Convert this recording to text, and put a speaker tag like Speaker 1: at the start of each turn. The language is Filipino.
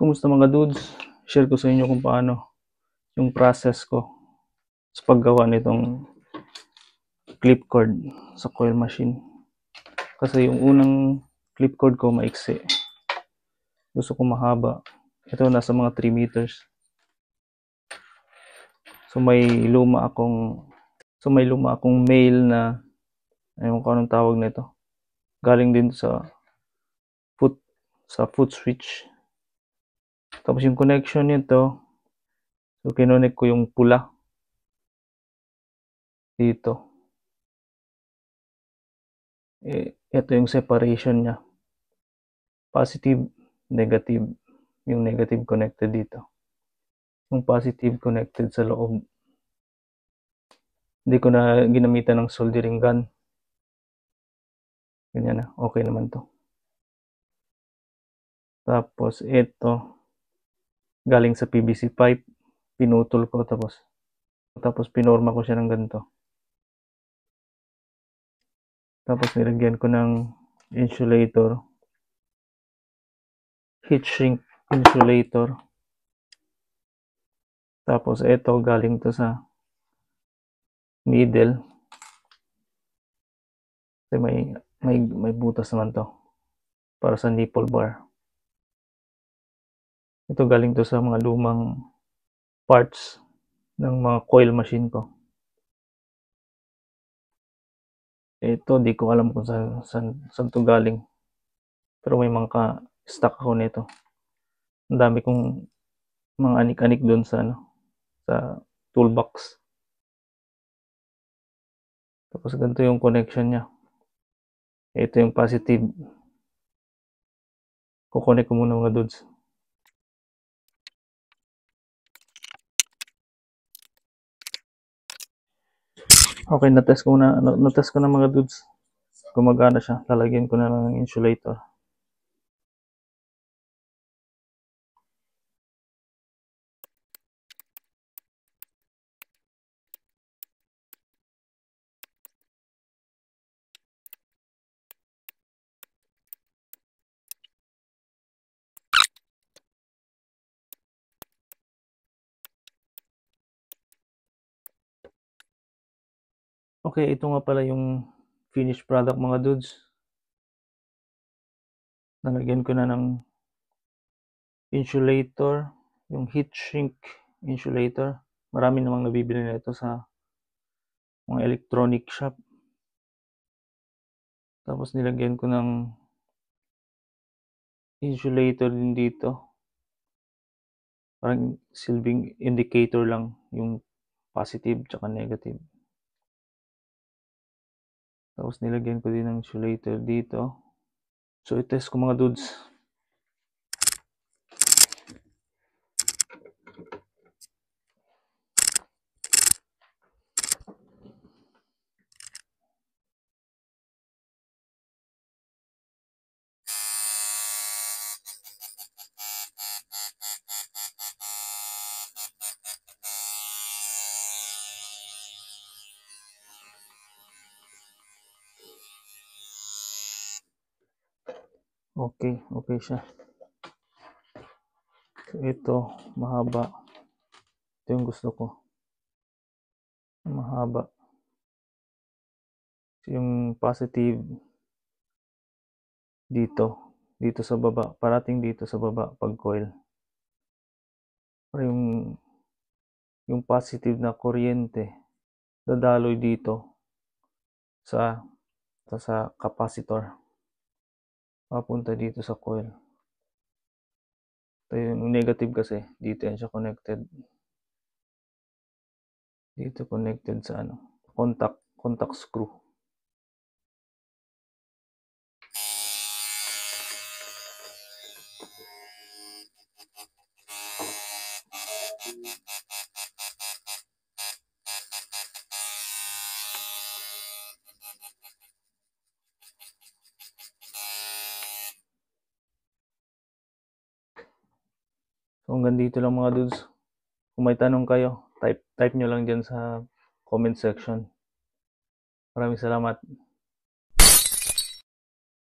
Speaker 1: Kumusta mga dudes? Share ko sa inyo kung paano yung process ko sa paggawa nitong clip cord sa coil machine. Kasi yung unang clip cord ko maiksi. Gusto ko mahaba. Ito nasa mga 3 meters. So may luma akong mail na ayun kung anong tawag nito. Galing din sa foot switch. Tapos yung connection nito, so kinonect ko yung pula dito. Ito yung separation niya. Positive, negative. Yung negative connected dito. Yung positive connected sa loob. Hindi ko na ginamitan ng soldering gun. Ganyan na. Okay naman to. Tapos ito, galing sa PVC pipe. Pinutol ko tapos pinorma ko siya ng ganito. Tapos nilagyan ko ng insulator. Heat shrink insulator. Tapos ito galing to sa needle. Kasi may butas naman to para sa nipple bar. Ito galing to sa mga lumang parts ng mga coil machine ko. Ito di ko alam kung saan to galing. Pero may mga stock ako nito. Ang dami kong mga anik-anik doon sa toolbox. Tapos ganito yung connection niya. Ito yung positive. Kukonek ko muna mga dudes. Okay, na-test ko na mga dudes. Gumagana siya. Lalagyan ko na ng insulator. Okay, ito nga pala yung finished product mga dudes. Nalagyan ko na ng insulator, yung heat shrink insulator. Marami namang nabibili na ito sa mga electronic shop. Tapos nilagyan ko ng insulator din dito. Parang silbing indicator lang yung positive tsaka negative. Tapos nilagyan ko din ng insulator dito. So i-test ko mga dudes. Okay siya. So ito, mahaba. Ito yung gusto ko. Mahaba. So, yung positive dito sa baba, parating dito sa baba pag coil. Para yung positive na kuryente dadaloy dito sa capacitor. Papunta dito sa coil. Ito yung negative kasi, dito yan siya connected. Dito connected sa contact screw. So hanggang dito lang mga dudes. Kung may tanong kayo, type nyo lang dyan sa comment section. Maraming salamat.